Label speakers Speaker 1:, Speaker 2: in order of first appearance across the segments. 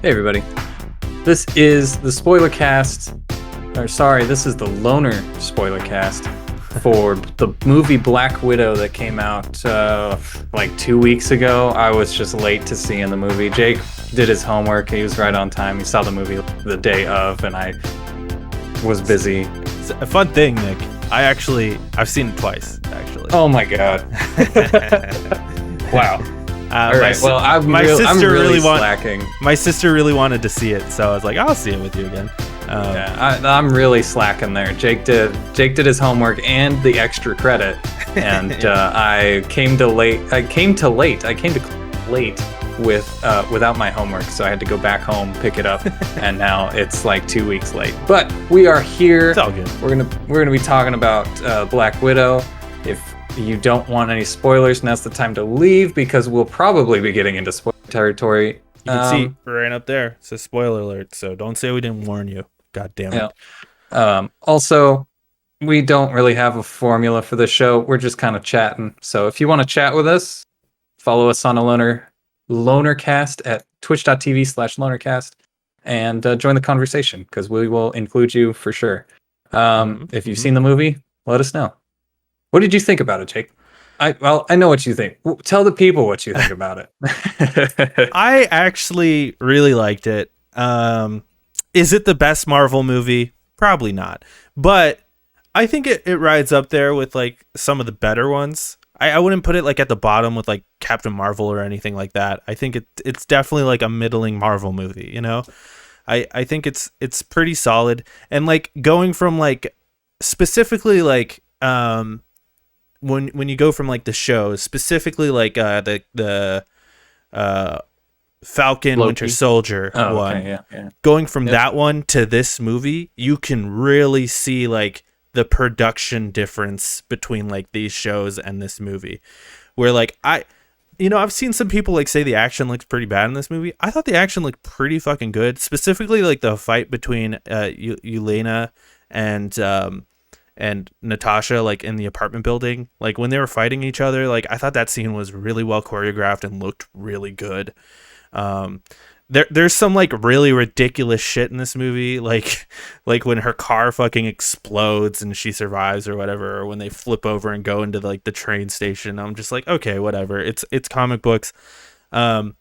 Speaker 1: Hey everybody, this is the spoiler cast, this is the loner spoiler cast for the movie Black Widow that came out like 2 weeks ago. I was just late to seeing the movie. Jake did his homework, he was right on time, he saw the movie the day of, and I was busy.
Speaker 2: It's a fun thing, Nick. I've seen it twice, actually.
Speaker 1: Oh my god. Wow. All right. Well, I'm really slacking.
Speaker 2: My sister really wanted to see it, so I was like, I'll see it with you again.
Speaker 1: I'm really slacking there. Jake did his homework and the extra credit, and I came to late without my homework, so I had to go back home, pick it up, and now it's like 2 weeks late. But we are here.
Speaker 2: It's all good.
Speaker 1: We're gonna be talking about Black Widow. If you don't want any spoilers, now's the time to leave, because we'll probably be getting into spoiler territory.
Speaker 2: You can see right up there, it says spoiler alert, so don't say we didn't warn you. God damn it.
Speaker 1: Yeah. Also, we don't really have a formula for the show. We're just kind of chatting. So if you want to chat with us, follow us on a Lonercast at twitch.tv/lonercast and join the conversation, because we will include you for sure. If you've seen the movie, let us know. What did you think about it, Jake? I know what you think. Tell the people what you think about it.
Speaker 2: I actually really liked it. Is it the best Marvel movie? Probably not. But I think it rides up there with like some of the better ones. I wouldn't put it like at the bottom with like Captain Marvel or anything like that. I think it's definitely like a middling Marvel movie, you know? I think it's pretty solid. And like going from like specifically like when you go from like the shows, specifically like the Falcon
Speaker 1: Loki.
Speaker 2: Winter Soldier one,
Speaker 1: okay, yeah.
Speaker 2: Going from that one to this movie, you can really see like the production difference between like these shows and this movie, where like I've seen some people like say the action looks pretty bad in this movie. I thought the action looked pretty fucking good, specifically like the fight between Yelena and Natasha, like in the apartment building, like when they were fighting each other. Like I thought that scene was really well choreographed and looked really good. There's some like really ridiculous shit in this movie, like when her car fucking explodes and she survives or whatever, or when they flip over and go into like the train station. I'm just like, okay, whatever. It's comic books. But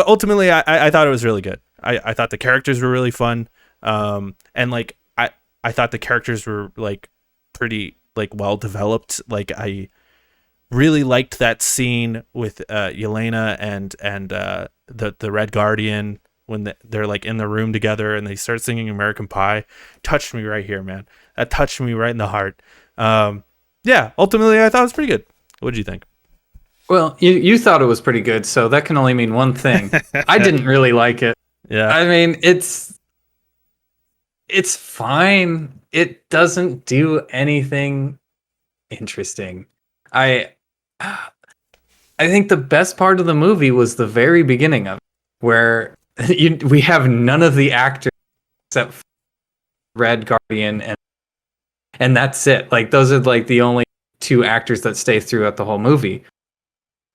Speaker 2: ultimately I thought it was really good. I thought the characters were really fun. And like I thought the characters were like pretty like well developed. Like I really liked that scene with Yelena and the Red Guardian when they're like in the room together and they start singing American Pie. Touched me right here, man. That touched me right in the heart. Ultimately I thought it was pretty good. What did you think?
Speaker 1: Well, you thought it was pretty good, so that can only mean one thing. I didn't really like it.
Speaker 2: Yeah.
Speaker 1: I mean, it's fine. It doesn't do anything interesting. I think the best part of the movie was the very beginning of it, where we have none of the actors except Red Guardian and that's it. Like those are like the only two actors that stay throughout the whole movie.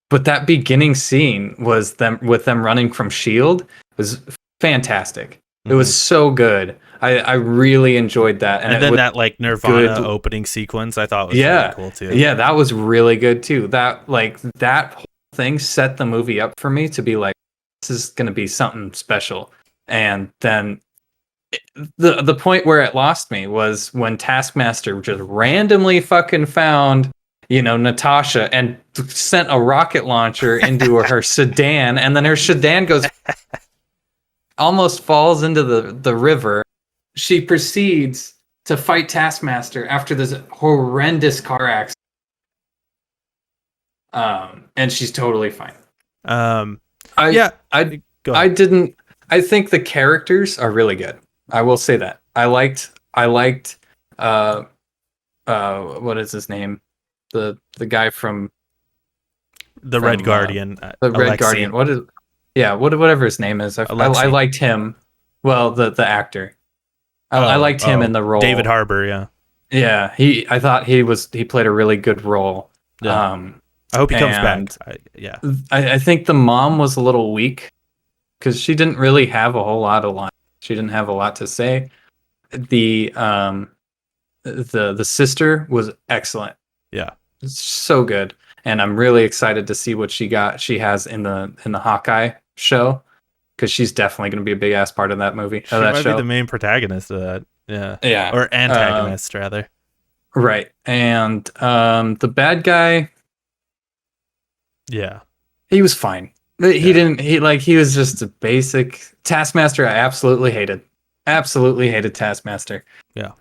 Speaker 1: But that beginning scene was them running from S.H.I.E.L.D. was fantastic. Mm-hmm. It was so good. I really enjoyed that.
Speaker 2: And then that like Nirvana opening sequence I thought was really cool too.
Speaker 1: Yeah, that was really good too. That whole thing set the movie up for me to be like, this is going to be something special. And then the point where it lost me was when Taskmaster just randomly fucking found, Natasha and sent a rocket launcher into her sedan, and then her sedan goes almost falls into the river. She proceeds to fight Taskmaster after this horrendous car accident. And she's totally fine. I think the characters are really good. I will say that. I liked what is his name? The guy from
Speaker 2: Red Guardian.
Speaker 1: The Red Guardian. Whatever his name is. I liked him. Well, the actor. I liked him in the role.
Speaker 2: David Harbour, yeah.
Speaker 1: Yeah, I thought he played a really good role.
Speaker 2: Yeah. I hope he comes back.
Speaker 1: I think the mom was a little weak. because she didn't really have a whole lot of lines. She didn't have a lot to say. The sister was excellent.
Speaker 2: Yeah.
Speaker 1: It's so good, and I'm really excited to see what she has in the Hawkeye show, because she's definitely going to be a big ass part of that movie,
Speaker 2: She
Speaker 1: of that
Speaker 2: might be
Speaker 1: show.
Speaker 2: the main protagonist of that. Yeah.
Speaker 1: Yeah.
Speaker 2: Or antagonist, rather.
Speaker 1: Right. And the bad guy,
Speaker 2: Yeah.
Speaker 1: he was fine. He was just a basic Taskmaster. I absolutely hated. Absolutely hated Taskmaster.
Speaker 2: Yeah.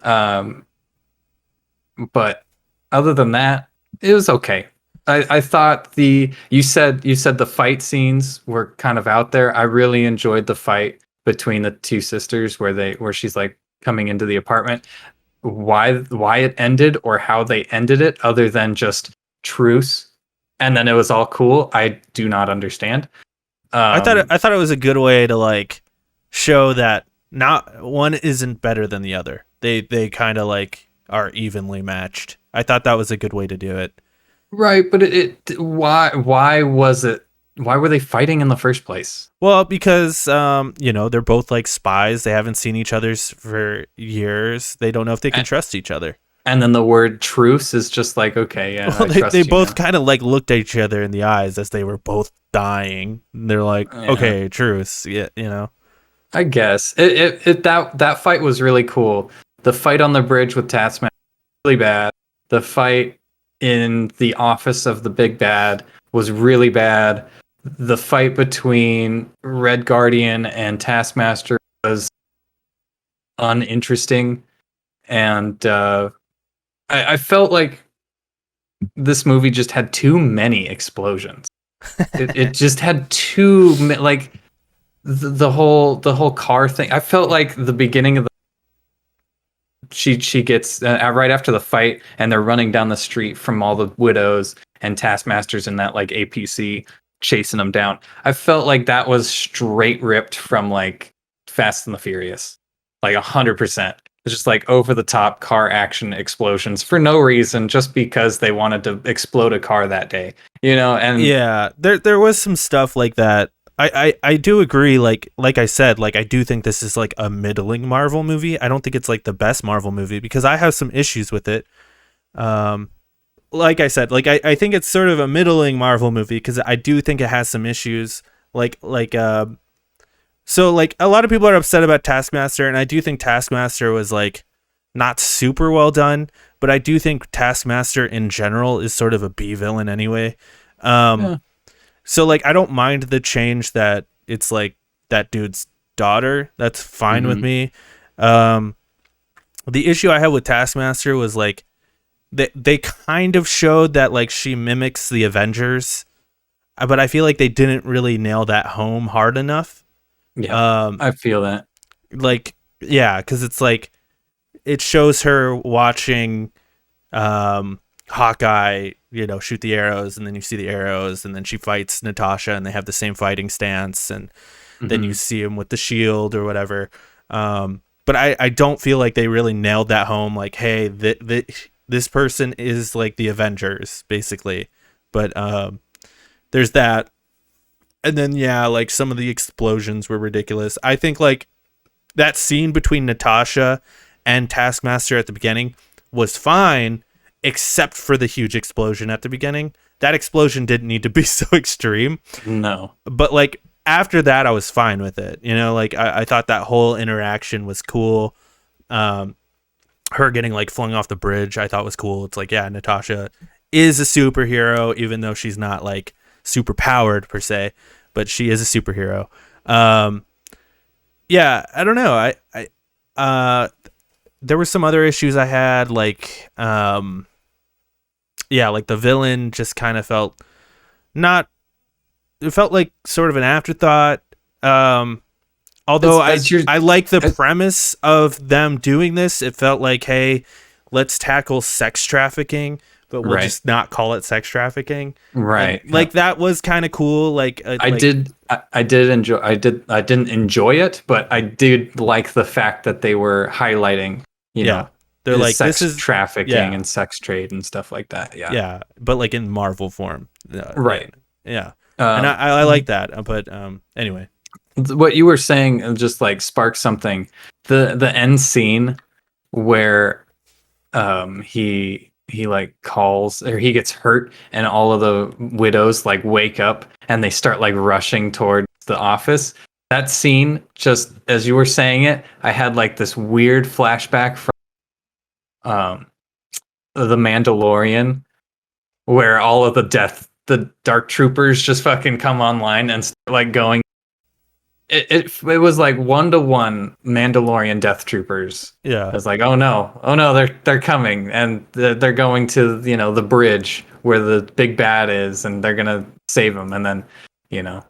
Speaker 1: But other than that, it was okay. I thought you said the fight scenes were kind of out there. I really enjoyed the fight between the two sisters where she's like coming into the apartment. Why it ended or how they ended it, other than just truce, and then it was all cool, I do not understand.
Speaker 2: I thought it was a good way to like show that not one isn't better than the other. They kind of like are evenly matched. I thought that was a good way to do it.
Speaker 1: Right, but why were they fighting in the first place?
Speaker 2: Well, because they're both like spies. They haven't seen each other's for years. They don't know if they can trust each other.
Speaker 1: And then the word truce is just like, okay, yeah.
Speaker 2: Well, they both kind of like looked at each other in the eyes as they were both dying. They're like, okay, truce. Yeah,
Speaker 1: I guess that fight was really cool. The fight on the bridge with Taskmaster was really bad. The fight in the office of the big bad was really bad. The fight between Red Guardian and Taskmaster was uninteresting, and I felt like this movie just had too many explosions. It just had too like the whole car thing. I felt like the beginning of the she gets right after the fight, and they're running down the street from all the widows, and Taskmaster's in that like APC chasing them down. I felt like that was straight ripped from like Fast and the Furious, like 100%. It's just like over the top car action explosions for no reason, just because they wanted to explode a car that day, And
Speaker 2: yeah, there was some stuff like that. I do agree. Like I said, like I do think this is like a middling Marvel movie. I don't think it's like the best Marvel movie because I have some issues with it. Like I said, like I think it's sort of a middling Marvel movie because I do think it has some issues. So like a lot of people are upset about Taskmaster, and I do think Taskmaster was like not super well done, but I do think Taskmaster in general is sort of a B villain anyway. Yeah. So like I don't mind the change that it's like that dude's daughter. That's fine with me. The issue I had with Taskmaster was like they kind of showed that like she mimics the Avengers, but I feel like they didn't really nail that home hard enough.
Speaker 1: Yeah, I feel that.
Speaker 2: Like, yeah, because it's like it shows her watching Hawkeye, shoot the arrows, and then you see the arrows, and then she fights Natasha, and they have the same fighting stance, and then you see him with the shield or whatever. But I don't feel like they really nailed that home. Like, hey, this person is like the Avengers, basically. But there's that. And then, yeah, like some of the explosions were ridiculous. I think like that scene between Natasha and Taskmaster at the beginning was fine, except for the huge explosion at the beginning. That explosion didn't need to be so extreme.
Speaker 1: No.
Speaker 2: But like after that, I was fine with it. Like I thought that whole interaction was cool. Her getting like flung off the bridge, I thought was cool. It's like, yeah, Natasha is a superhero, even though she's not like super powered per se, but she is a superhero. Yeah, I don't know. I there were some other issues I had, like yeah, like the villain just kind of felt it felt like sort of an afterthought. Although I like the premise of them doing this. It felt like, hey, let's tackle sex trafficking, but we'll just not call it sex trafficking.
Speaker 1: Right.
Speaker 2: Like that was kind of cool. Like I didn't
Speaker 1: enjoy it, but I did like the fact that they were highlighting,
Speaker 2: they're like
Speaker 1: sex
Speaker 2: this is
Speaker 1: trafficking and sex trade and stuff like that. Yeah.
Speaker 2: Yeah. But like in Marvel form.
Speaker 1: Right.
Speaker 2: Yeah. And I like that. But anyway.
Speaker 1: what you were saying just like sparked something. The end scene where he like calls, or he gets hurt, and all of the widows like wake up and they start like rushing towards the office. That scene, just as you were saying it, I had like this weird flashback from the Mandalorian, where all of the dark troopers just fucking come online and start like going. It was like 1-to-1 Mandalorian Death Troopers.
Speaker 2: Yeah.
Speaker 1: It's like, oh no, they're coming, and they're going to, you know, the bridge where the big bad is, and they're gonna save him, and then, you know,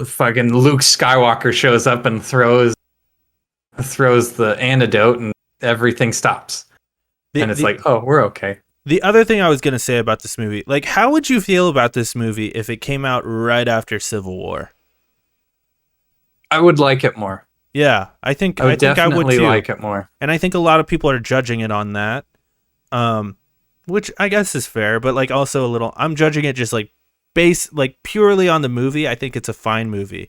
Speaker 1: fucking Luke Skywalker shows up and throws the antidote, and everything stops, and it's like, oh, we're okay.
Speaker 2: The other thing I was gonna say about this movie, like, how would you feel about this movie if it came out right after Civil War?
Speaker 1: I would like it more.
Speaker 2: Yeah, I think I would too.
Speaker 1: Like it more.
Speaker 2: And I think a lot of people are judging it on that, which I guess is fair, but like also a little. I'm judging it just like purely on the movie. I think it's a fine movie,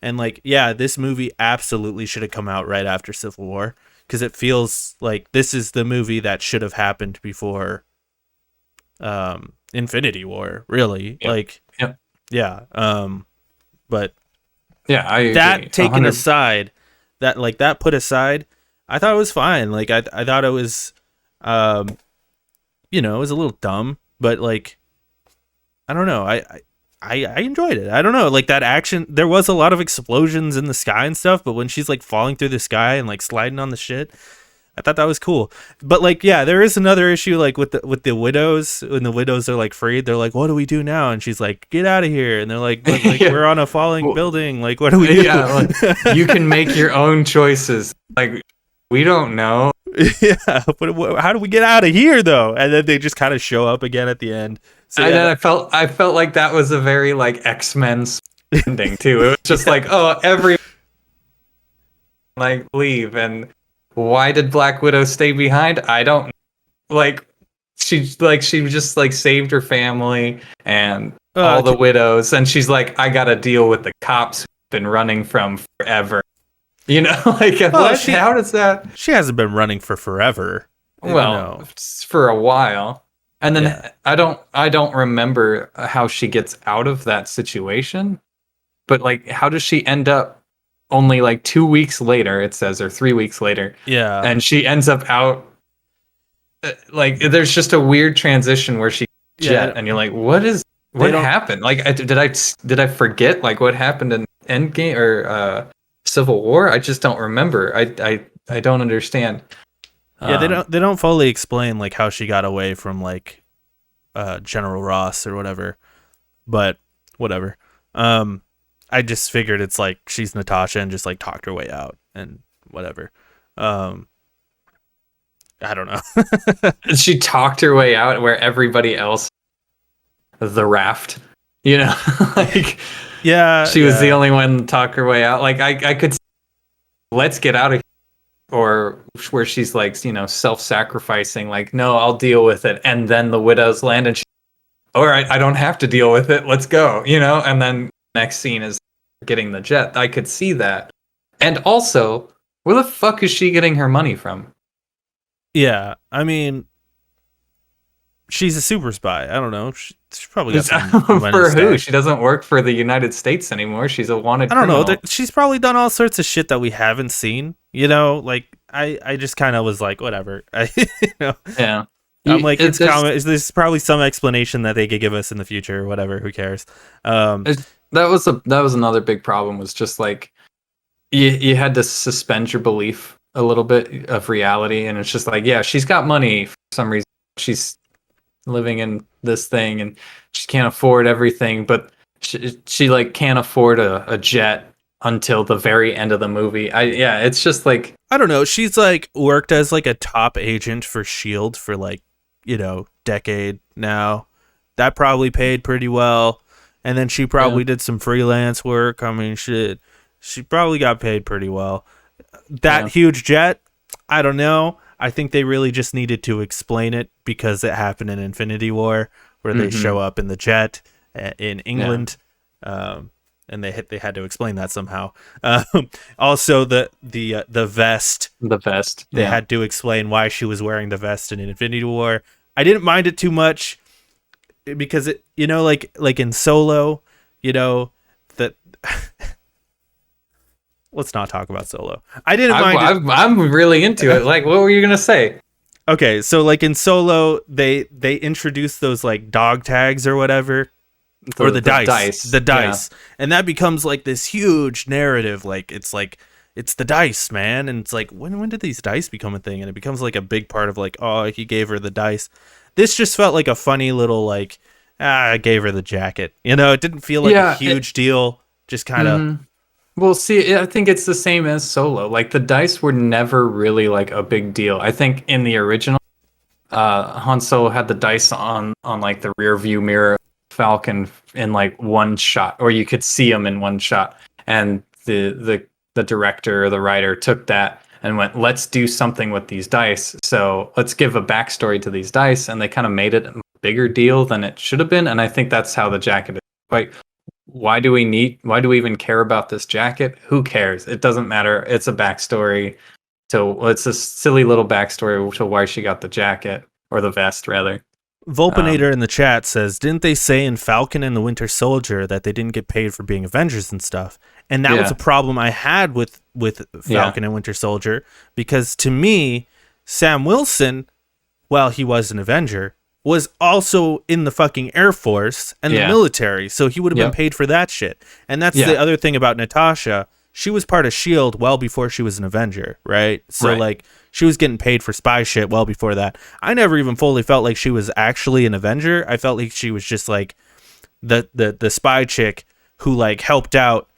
Speaker 2: and like, yeah, this movie absolutely should have come out right after Civil War, because it feels like this is the movie that should have happened before Infinity War, really.
Speaker 1: Yep.
Speaker 2: Like,
Speaker 1: yep.
Speaker 2: Yeah. But
Speaker 1: yeah,
Speaker 2: that taken aside, that put aside, I thought it was fine. Like, I thought it was, you know, it was a little dumb, but like, I don't know. I enjoyed it. I don't know. Like, that action, there was a lot of explosions in the sky and stuff, but when she's like falling through the sky and like sliding on the shit, I thought that was cool. But like, yeah, there is another issue like with the widows. When the widows are like freed, they're like, what do we do now? And she's like, get out of here. And they're like, but, like yeah. We're on a falling building. Like, what do we do?
Speaker 1: Yeah, like, you can make your own choices. Like, we don't know.
Speaker 2: Yeah, but how do we get out of here though? And then they just kind of show up again at the end. So yeah,
Speaker 1: I felt like that was a very like X-Men ending too. It was just like, oh, every like leave, and why did Black Widow stay behind? I don't know. Like she just like saved her family and all the widows, and she's like, I gotta deal with the cops who've been running from forever. You know, like how does that?
Speaker 2: She hasn't been running for forever.
Speaker 1: Well, for a while. And then yeah. I don't remember how she gets out of that situation, but like, how does she end up only like 2 weeks later? It says, or 3 weeks later.
Speaker 2: Yeah,
Speaker 1: and she ends up out. Like, there's just a weird transition where she jet, and you're like, what happened? Like, did I forget like what happened in Endgame or Civil War? I just don't remember. I don't understand.
Speaker 2: Yeah, they don't fully explain like how she got away from like General Ross or whatever, but whatever. I just figured it's like she's Natasha and just like talked her way out and whatever. I don't know.
Speaker 1: She talked her way out where everybody else, the raft, you know, like
Speaker 2: yeah,
Speaker 1: she was the only one to talk her way out. Like I could, let's get out of here. Or where she's like, you know, self-sacrificing, like, no, I'll deal with it. And then the widows land and all right, I don't have to deal with it. Let's go, you know? And then next scene is getting the jet. I could see that. And also, where the fuck is she getting her money from?
Speaker 2: Yeah, I mean, she's a super spy. I don't know. She probably got some
Speaker 1: for who? She doesn't work for the United States anymore. She's a wanted criminal.
Speaker 2: I don't know. She's probably done all sorts of shit that we haven't seen. You know, like I just kind of was like, whatever. You know? Yeah. I'm like, it's common. There's probably some explanation that they could give us in the future or whatever. Who cares?
Speaker 1: That was another big problem. Was just like you had to suspend your belief a little bit of reality, and it's just like, yeah, she's got money for some reason. She's living in this thing and she can't afford everything, but she like can't afford a jet until the very end of the movie. It's just like,
Speaker 2: I don't know, she's like worked as like a top agent for SHIELD for like, you know, decade now. That probably paid pretty well, and then she probably did some freelance work. I mean, she probably got paid pretty well. That huge jet, I don't know. I think they really just needed to explain it because it happened in Infinity War, where they show up in the jet in England. and they had to explain that somehow. Also, the vest.
Speaker 1: The vest.
Speaker 2: They had to explain why she was wearing the vest in Infinity War. I didn't mind it too much because it, like in Solo, that. Let's not talk about Solo. I didn't mind it.
Speaker 1: I'm really into it. Like, what were you gonna say?
Speaker 2: Okay, so like in Solo, they introduce those like dog tags or whatever, or the dice, and that becomes like this huge narrative. Like it's the dice, man, and it's like when did these dice become a thing? And it becomes like a big part of like, oh, he gave her the dice. This just felt like a funny little like, I gave her the jacket. It didn't feel like a huge deal. Just kind of.
Speaker 1: Well, see, I think it's the same as Solo. Like the dice were never really like a big deal. I think in the original, Han Solo had the dice on like the rear view mirror of Falcon in like one shot, or you could see them in one shot. And the director or the writer took that and went, let's do something with these dice. So let's give a backstory to these dice, and they kind of made it a bigger deal than it should have been. And I think that's how the jacket is. Like, why do we even care about this jacket? Who cares? It doesn't matter. It's a backstory it's a silly little backstory to why she got the jacket, or the vest rather.
Speaker 2: Volpinator in the chat says, didn't they say in Falcon and the Winter Soldier that they didn't get paid for being Avengers and stuff? And that was a problem I had with Falcon and Winter Soldier, because to me, Sam Wilson, while he was an Avenger, was also in the fucking Air Force and the military, so he would have been paid for that shit. And that's the other thing about Natasha. She was part of S.H.I.E.L.D. well before she was an Avenger, right? So, like, she was getting paid for spy shit well before that. I never even fully felt like she was actually an Avenger. I felt like she was just, like, the spy chick who, like, helped out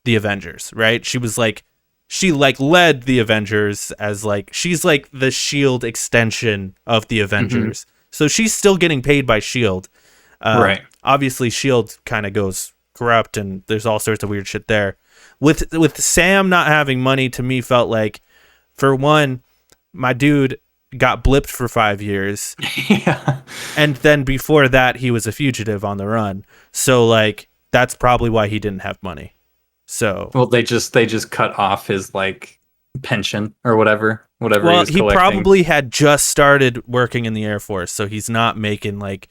Speaker 2: the Avengers, right? She was, like, she, like, led the Avengers as, like, she's, like, the S.H.I.E.L.D. extension of the Avengers. Mm-hmm. So she's still getting paid by S.H.I.E.L.D. Right. Obviously, S.H.I.E.L.D. kind of goes corrupt, and there's all sorts of weird shit there. With Sam not having money, to me, felt like, for one, my dude got blipped for 5 years. And then before that, he was a fugitive on the run. So, like, that's probably why he didn't have money. So. Well,
Speaker 1: they just cut off his, like, pension or whatever.
Speaker 2: Well, he probably had just started working in the Air Force, so he's not making like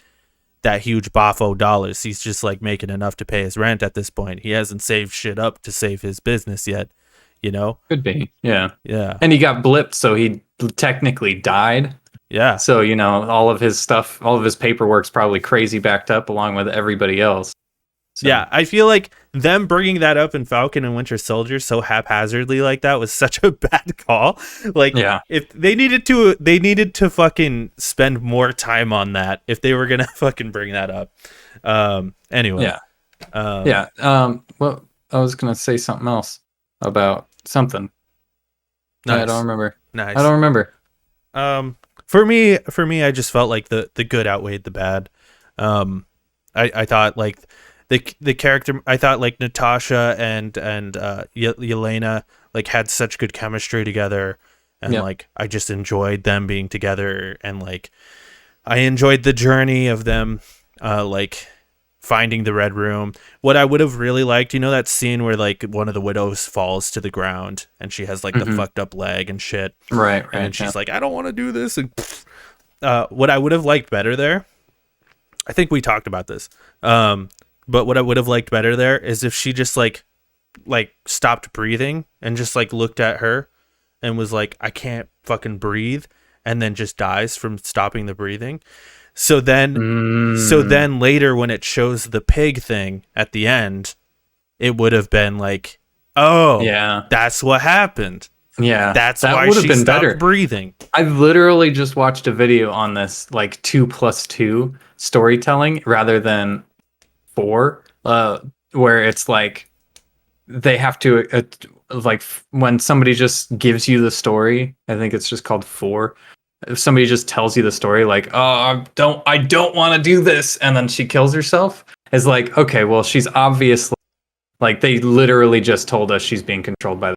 Speaker 2: that huge boffo dollars. He's just like making enough to pay his rent at this point. He hasn't saved shit up to save his business yet,
Speaker 1: Could be, yeah.
Speaker 2: And
Speaker 1: he got blipped, so he technically died.
Speaker 2: Yeah.
Speaker 1: So all of his stuff, all of his paperwork's probably crazy backed up along with everybody else. So. Yeah,
Speaker 2: I feel like them bringing that up in Falcon and Winter Soldier so haphazardly like that was such a bad call. Like, if they needed to fucking spend more time on that if they were gonna fucking bring that up. Anyway.
Speaker 1: Well, I was gonna say something else about something.
Speaker 2: Nice.
Speaker 1: I don't remember.
Speaker 2: Nice.
Speaker 1: I don't remember.
Speaker 2: For me, I just felt like the good outweighed the bad. I thought like. The character, I thought like Natasha and Yelena like had such good chemistry together, and like I just enjoyed them being together, and like I enjoyed the journey of them like finding the Red Room. What I would have really liked, that scene where like one of the widows falls to the ground and she has like the fucked up leg and shit,
Speaker 1: right,
Speaker 2: and she's like, I don't want to do this, and what I would have liked better there, I think we talked about this. But what I would have liked better there is if she just like stopped breathing and just like looked at her and was like, I can't fucking breathe, and then just dies from stopping the breathing. So then later when it shows the pig thing at the end, it would have been like, oh, yeah, that's what happened.
Speaker 1: Yeah,
Speaker 2: that's why she stopped better. Breathing.
Speaker 1: I literally just watched a video on this like 2+2 storytelling rather than 4, where it's like they have to like when somebody just gives you the story. I think it's just called 4. If somebody just tells you the story, like, oh, I don't want to do this, and then she kills herself, is like, okay, well, she's obviously like they literally just told us she's being controlled by.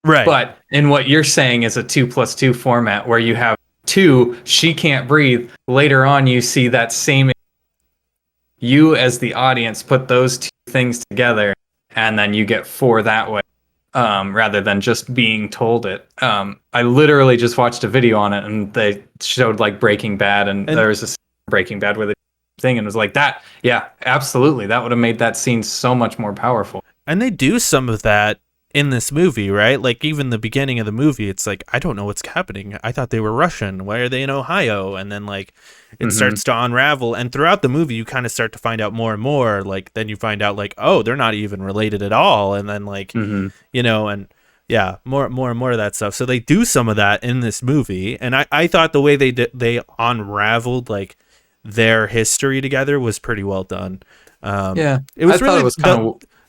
Speaker 2: Right.
Speaker 1: But in what you're saying is a 2+2 format where you have 2, she can't breathe. Later on, you see that same. You as the audience put those 2 things together, and then you get 4 that way, rather than just being told it. I literally just watched a video on it, and they showed like Breaking Bad, and
Speaker 2: And
Speaker 1: there was this Breaking Bad where the thing, and it was like that. Yeah, absolutely, that would have made that scene so much more powerful.
Speaker 2: And they do some of that in this movie, right? Like even the beginning of the movie, it's like, I don't know what's happening. I thought they were Russian. Why are they in Ohio? And then like it starts to unravel. And throughout the movie, you kind of start to find out more and more. Like then you find out like, oh, they're not even related at all. And then like, and yeah, more and more of that stuff. So they do some of that in this movie. And I thought the way they unraveled like their history together was pretty well done. It was really,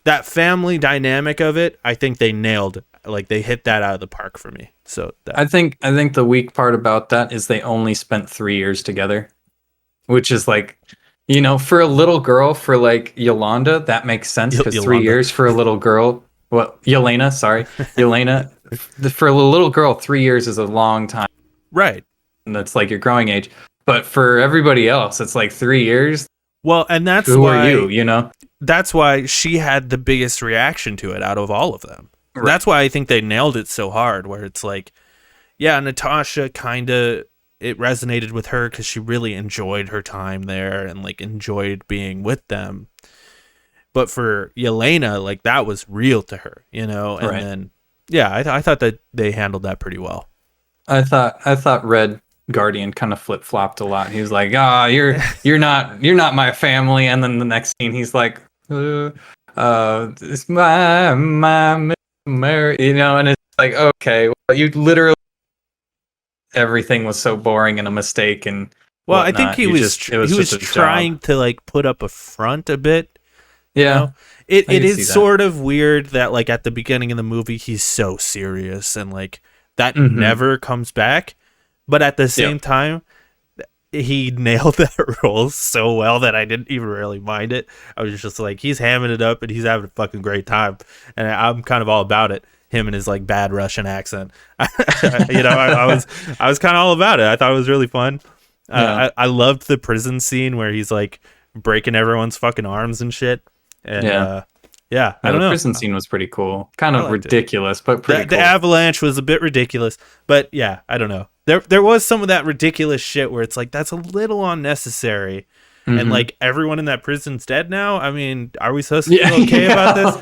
Speaker 2: that family dynamic of it, I think they nailed. Like they hit that out of the park for me. So
Speaker 1: I think the weak part about that is they only spent 3 years together, which is like, for a little girl, for like Yolanda, that makes sense because 3 years for a little girl. Well, Yelena, sorry, Yelena, for a little girl, 3 years is a long time,
Speaker 2: right?
Speaker 1: And that's like your growing age. But for everybody else, it's like 3 years.
Speaker 2: Well, and that's
Speaker 1: who
Speaker 2: why,
Speaker 1: are you?
Speaker 2: That's why she had the biggest reaction to it out of all of them. Right. That's why I think they nailed it so hard, where it's like, yeah, Natasha kind of, it resonated with her because she really enjoyed her time there and like enjoyed being with them. But for Yelena, like that was real to her, And then, yeah, I thought that they handled that pretty well.
Speaker 1: I thought Red Guardian kind of flip flopped a lot. He was like, you're not my family," and then the next scene he's like, "It's my Mary," and it's like, okay, well, you literally, everything was so boring and a mistake and
Speaker 2: well,
Speaker 1: whatnot.
Speaker 2: I think he was trying to like put up a front a bit.
Speaker 1: Yeah,
Speaker 2: it is sort of weird that like at the beginning of the movie he's so serious and like that never comes back. But at the same time, he nailed that role so well that I didn't even really mind it. I was just like, he's hamming it up and he's having a fucking great time. And I'm kind of all about it. Him and his like bad Russian accent. I was kind of all about it. I thought it was really fun. I loved the prison scene where he's like breaking everyone's fucking arms and shit. And I don't know.
Speaker 1: The prison scene was pretty cool. Kind of ridiculous, but pretty cool.
Speaker 2: The avalanche was a bit ridiculous, but yeah, I don't know. There was some of that ridiculous shit where it's like, that's a little unnecessary. And like everyone in that prison's dead now. I mean, are we supposed to feel okay about this?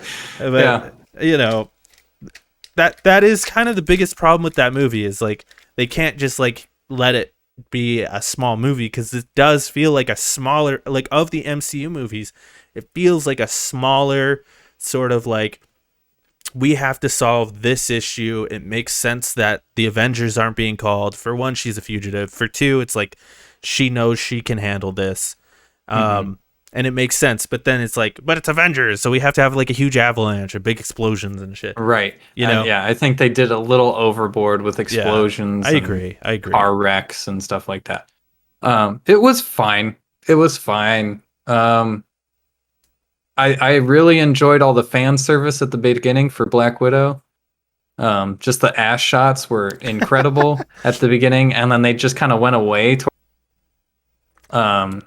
Speaker 2: But that is kind of the biggest problem with that movie is like, they can't just like let it be a small movie because it does feel like a smaller, like of the MCU movies, it feels like a smaller sort of like, we have to solve this issue. It makes sense that the Avengers aren't being called. For one, she's a fugitive. For two, it's like she knows she can handle this. And it makes sense. But then it's like, but it's Avengers, so we have to have like a huge avalanche or big explosions and shit.
Speaker 1: Right. I think they did a little overboard with explosions.
Speaker 2: I agree.
Speaker 1: Car wrecks and stuff like that. It was fine. I really enjoyed all the fan service at the beginning for Black Widow. Just the ass shots were incredible at the beginning, and then they just kind of went away. I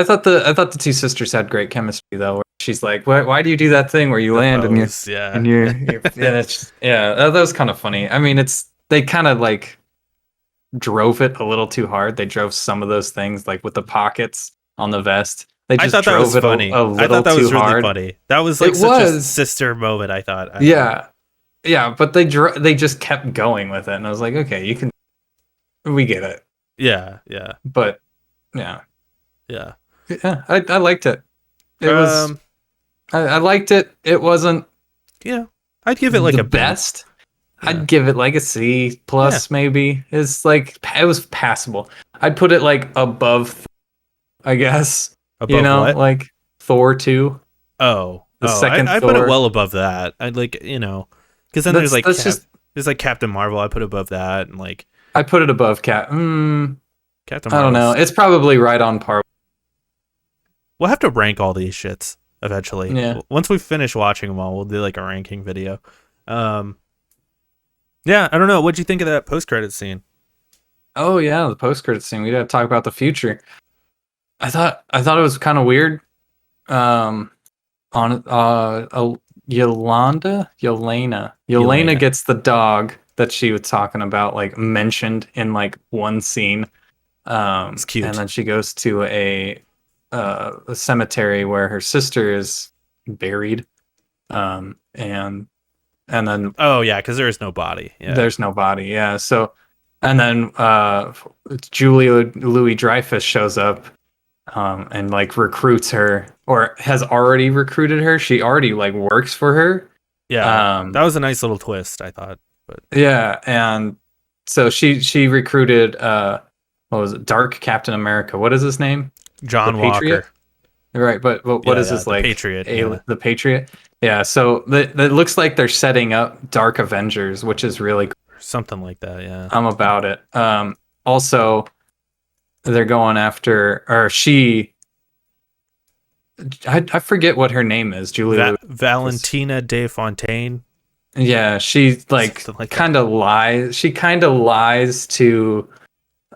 Speaker 1: thought the two sisters had great chemistry though. Where she's like, "Why do you do that thing where you land and you're that was kind of funny. I mean, they kind of like drove it a little too hard. They drove some of those things like with the pockets on the vest. I thought that was funny. I thought that was really funny.
Speaker 2: That was like such a sister moment. I thought.
Speaker 1: But they just kept going with it, and I was like, okay, we get it.
Speaker 2: Yeah.
Speaker 1: But yeah. I liked it. It was. I liked it. It wasn't.
Speaker 2: Yeah, I'd give it like
Speaker 1: the
Speaker 2: a
Speaker 1: best. I'd give it like a C plus maybe. It's like it was passable. I'd put it like above, I guess.
Speaker 2: Above what?
Speaker 1: Like Thor 2.
Speaker 2: Oh,
Speaker 1: second
Speaker 2: I
Speaker 1: Thor.
Speaker 2: put it well above that. I'd like, because then there's like there's like Captain Marvel. I put above that, and like
Speaker 1: I put it above
Speaker 2: Captain Marvel.
Speaker 1: I don't know. It's probably right on par.
Speaker 2: We'll have to rank all these shits eventually.
Speaker 1: Yeah.
Speaker 2: Once we finish watching them all, we'll do like a ranking video. Yeah, I don't know. What'd you think of that post-credit scene?
Speaker 1: Oh yeah, the post-credit scene. We got to talk about the future. I thought it was kind of weird. on Yelena
Speaker 2: Elena.
Speaker 1: gets the dog that she was talking about, like mentioned in like one scene.
Speaker 2: It's
Speaker 1: And
Speaker 2: cute.
Speaker 1: then she goes to a cemetery where her sister is buried. And then
Speaker 2: Oh yeah, because there is no body. Yeah.
Speaker 1: there's no body. Yeah. So, and then Julia Louis Dreyfus shows up, and like recruits her, or has already recruited her. She already like works for her.
Speaker 2: Yeah. That
Speaker 1: Um,
Speaker 2: was a nice little twist, I thought. But
Speaker 1: yeah, and so she recruited what was it? Dark Captain America. What is his name? The
Speaker 2: John Walker.
Speaker 1: Patriot. Right, but what
Speaker 2: Yeah,
Speaker 1: is
Speaker 2: yeah.
Speaker 1: his
Speaker 2: The
Speaker 1: like?
Speaker 2: Patriot. Yeah.
Speaker 1: The Patriot. Yeah, so it looks like they're setting up Dark Avengers, which is really cool.
Speaker 2: Something like that. Yeah.
Speaker 1: I'm about it. Also, they're going after, or she. I forget what her name is. Julie Louis.
Speaker 2: Valentina De Fontaine.
Speaker 1: Yeah, she like
Speaker 2: Something like that.
Speaker 1: kind of lies. She kind of lies to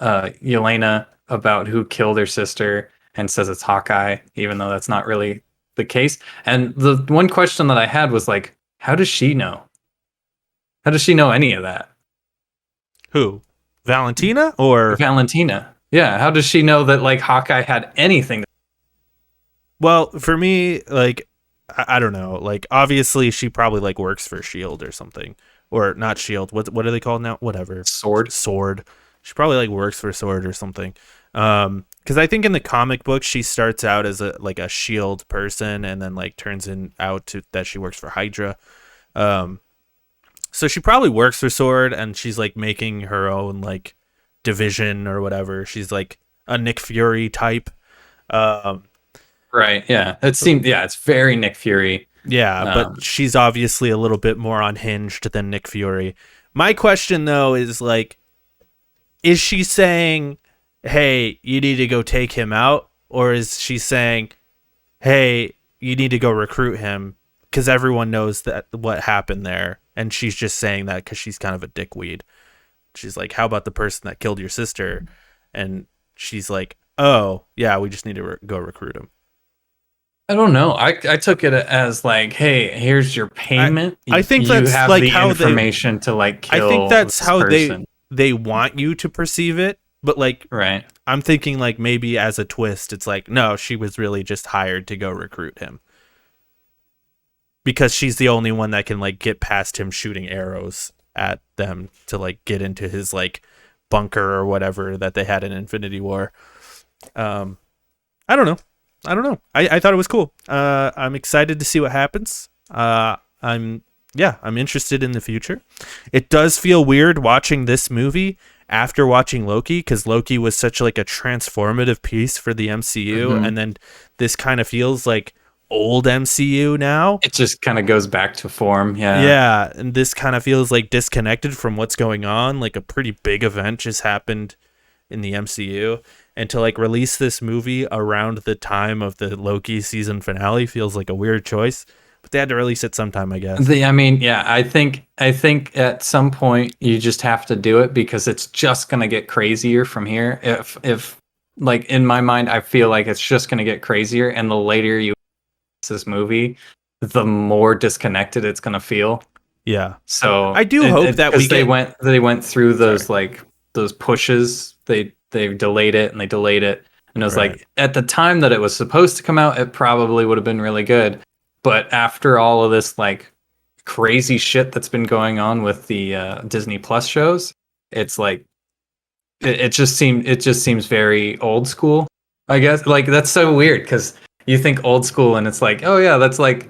Speaker 1: Yelena about who killed her sister and says it's Hawkeye, even though that's not really the case. And the one question that I had was like, how does she know? How does she know any of that?
Speaker 2: Who? Valentina or
Speaker 1: Valentina. Yeah, how does she know that like Hawkeye had anything?
Speaker 2: well, for me, like I don't know. Like obviously she probably like works for Shield or something. Or not Shield. What are they called now? Whatever.
Speaker 1: Sword.
Speaker 2: Sword. She probably like works for Sword or something. Because I think in the comic book she starts out as a Shield person and then like turns out to that she works for Hydra. So she probably works for Sword and she's like making her own like division or whatever. She's like a Nick Fury type. Um,
Speaker 1: Right. Yeah. It seemed. Yeah. It's very Nick Fury.
Speaker 2: yeah,
Speaker 1: Um,
Speaker 2: but she's obviously a little bit more unhinged than Nick Fury. My question though is like, is she saying, "Hey, you need to go take him out," or is she saying, "Hey, you need to go recruit him"? Because everyone knows that what happened there, and she's just saying that because she's kind of a dickweed. She's like, "How about the person that killed your sister?" And she's like, "Oh, yeah, we just need to go recruit him."
Speaker 1: I don't know. I took it as like, hey, here's your payment.
Speaker 2: I think
Speaker 1: You
Speaker 2: that's
Speaker 1: have
Speaker 2: like
Speaker 1: the
Speaker 2: how they.
Speaker 1: information to like
Speaker 2: I think
Speaker 1: kill
Speaker 2: that's
Speaker 1: this
Speaker 2: how
Speaker 1: person.
Speaker 2: they want you to perceive it, but like
Speaker 1: Right.
Speaker 2: I'm thinking like maybe as a twist, it's like no, she was really just hired to go recruit him because she's the only one that can like get past him shooting arrows at them to like get into his like bunker or whatever that they had in Infinity War. I don't know. I thought it was cool. I'm excited to see what happens. I'm interested in the future. It does feel weird watching this movie after watching Loki because Loki was such like a transformative piece for the MCU,
Speaker 1: Mhm.
Speaker 2: and then this kind of feels like old MCU now.
Speaker 1: It just kind of goes back to form. Yeah.
Speaker 2: Yeah, and this kind of feels like disconnected from what's going on. Like a pretty big event just happened in the MCU, and to like release this movie around the time of the Loki season finale feels like a weird choice. But they had to release it sometime, I guess.
Speaker 1: I mean, yeah, I think at some point you just have to do it because it's just gonna get crazier from here. If like in my mind, I feel like it's just gonna get crazier, and the later you this movie, the more disconnected it's gonna feel.
Speaker 2: Yeah.
Speaker 1: So
Speaker 2: I do hope that we
Speaker 1: 'cause they
Speaker 2: get-
Speaker 1: went through those like those pushes. They delayed it and they delayed it, and it was
Speaker 2: Right.
Speaker 1: like at the time that it was supposed to come out, it probably would have been really good. But after all of this like crazy shit that's been going on with the Disney Plus shows, it's like it just seems very old school. I guess like that's so weird because you think old school and it's like, oh yeah, that's like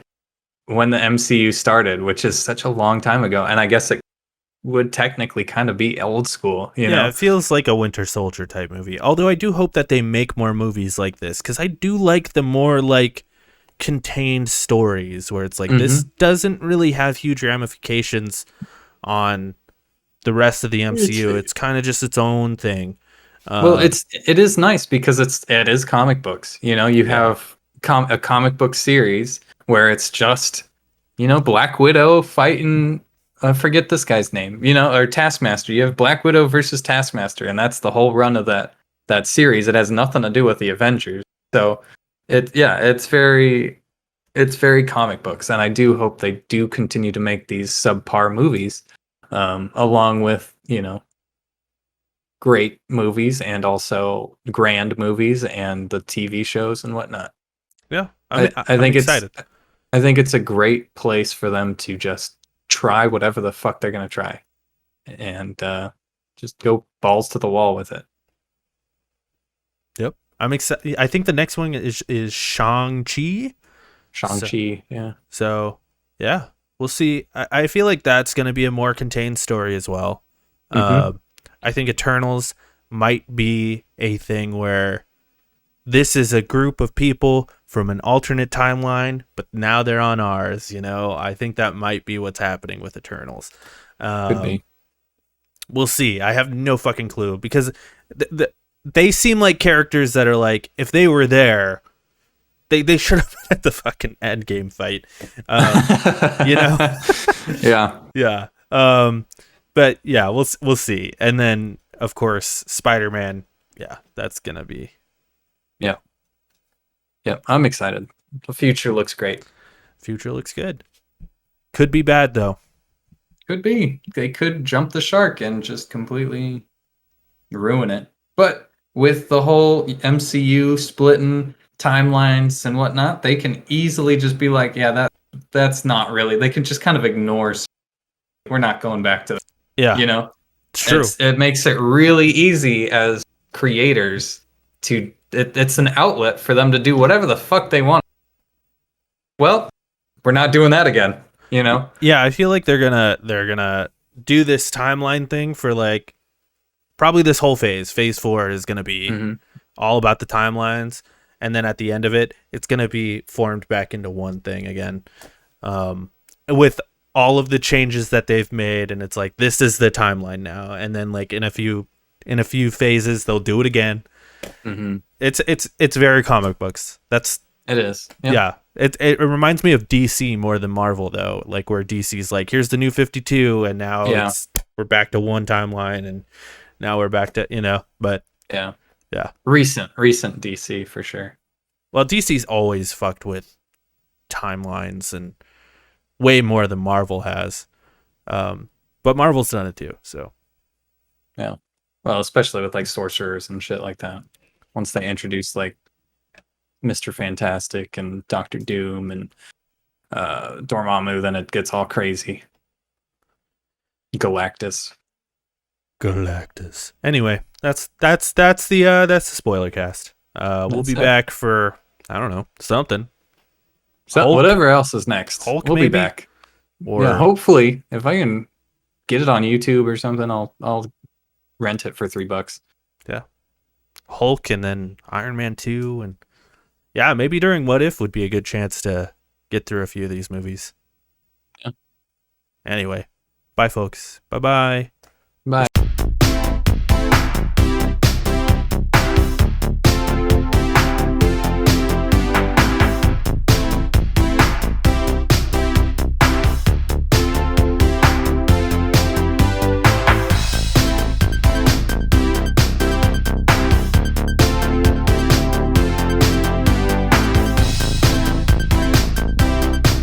Speaker 1: when the MCU started, which is such a long time ago. And I guess it would technically kind of be old school, you
Speaker 2: Yeah,
Speaker 1: know?
Speaker 2: it feels like a Winter Soldier type movie. Although I do hope that they make more movies like this because I do like the more like contained stories where it's like this doesn't really have huge ramifications on the rest of the MCU. It's kind of just its own thing.
Speaker 1: Well, it is nice because it is comic books. You know, you have a comic book series where it's just, you know, Black Widow fighting. I forget this guy's name. You know, or Taskmaster. You have Black Widow versus Taskmaster, and that's the whole run of that series. It has nothing to do with the Avengers. So it's very it's very comic books, and I do hope they do continue to make these subpar movies, along with great movies and also grand movies and the TV shows and whatnot.
Speaker 2: Yeah,
Speaker 1: I
Speaker 2: I'm
Speaker 1: think
Speaker 2: excited.
Speaker 1: I think it's a great place for them to just try whatever the fuck they're gonna try, and just go balls to the wall with it.
Speaker 2: Yep, I'm excited. I think the next one is Shang-Chi.
Speaker 1: Shang-Chi, yeah.
Speaker 2: So yeah, we'll see. I feel like that's going to be a more contained story as well.
Speaker 1: Mhm.
Speaker 2: I think Eternals might be a thing where this is a group of people from an alternate timeline, but now they're on ours. I think that might be what's happening with Eternals.
Speaker 1: Could be.
Speaker 2: We'll see. I have no fucking clue because they seem like characters that are like, if they were there, they should have been at the fucking end game fight. You know?
Speaker 1: Yeah.
Speaker 2: Yeah. But yeah, we'll see. And then of course Spider-Man. Yeah, that's gonna be.
Speaker 1: Yeah. Yeah. I'm excited. The future looks great.
Speaker 2: Future looks good. Could be bad though.
Speaker 1: Could be. They could jump the shark and just completely ruin it. But with the whole MCU splitting timelines and whatnot, they can easily just be like, yeah, that's not really. They can just kind of ignore. We're not going back to,
Speaker 2: Yeah, it's true.
Speaker 1: It makes it really easy as creators to. It's an outlet for them to do whatever the fuck they want. Well, we're not doing that again.
Speaker 2: Yeah, I feel like they're gonna do this timeline thing for like probably this whole phase. Phase 4 is gonna be all about the timelines, and then at the end of it, it's gonna be formed back into one thing again, with all of the changes that they've made, and it's like this is the timeline now, and then like in a few phases they'll do it again.
Speaker 1: Mm-hmm.
Speaker 2: It's very comic books.
Speaker 1: It is. Yep.
Speaker 2: Yeah. It reminds me of DC more than Marvel though, like where DC's like, here's the new 52, and now we're back to one timeline, and now we're back to but
Speaker 1: yeah. Recent DC for sure.
Speaker 2: Well, DC's always fucked with timelines and way more than Marvel has, but Marvel's done it too. So
Speaker 1: yeah, well, especially with like sorcerers and shit like that. Once they introduce like Mr. Fantastic and Doctor Doom and Dormammu, then it gets all crazy. Galactus.
Speaker 2: Anyway, that's the spoiler cast. We'll be back for I don't know something.
Speaker 1: So Hulk, whatever else is next,
Speaker 2: Hulk
Speaker 1: we'll
Speaker 2: maybe?
Speaker 1: Be back.
Speaker 2: Or
Speaker 1: yeah, hopefully, if I can get it on YouTube or something, I'll rent it for $3.
Speaker 2: Yeah, Hulk and then Iron Man 2 and. Yeah, maybe during What If would be a good chance to get through a few of these movies.
Speaker 1: Yeah.
Speaker 2: Anyway, bye, folks. Bye-bye.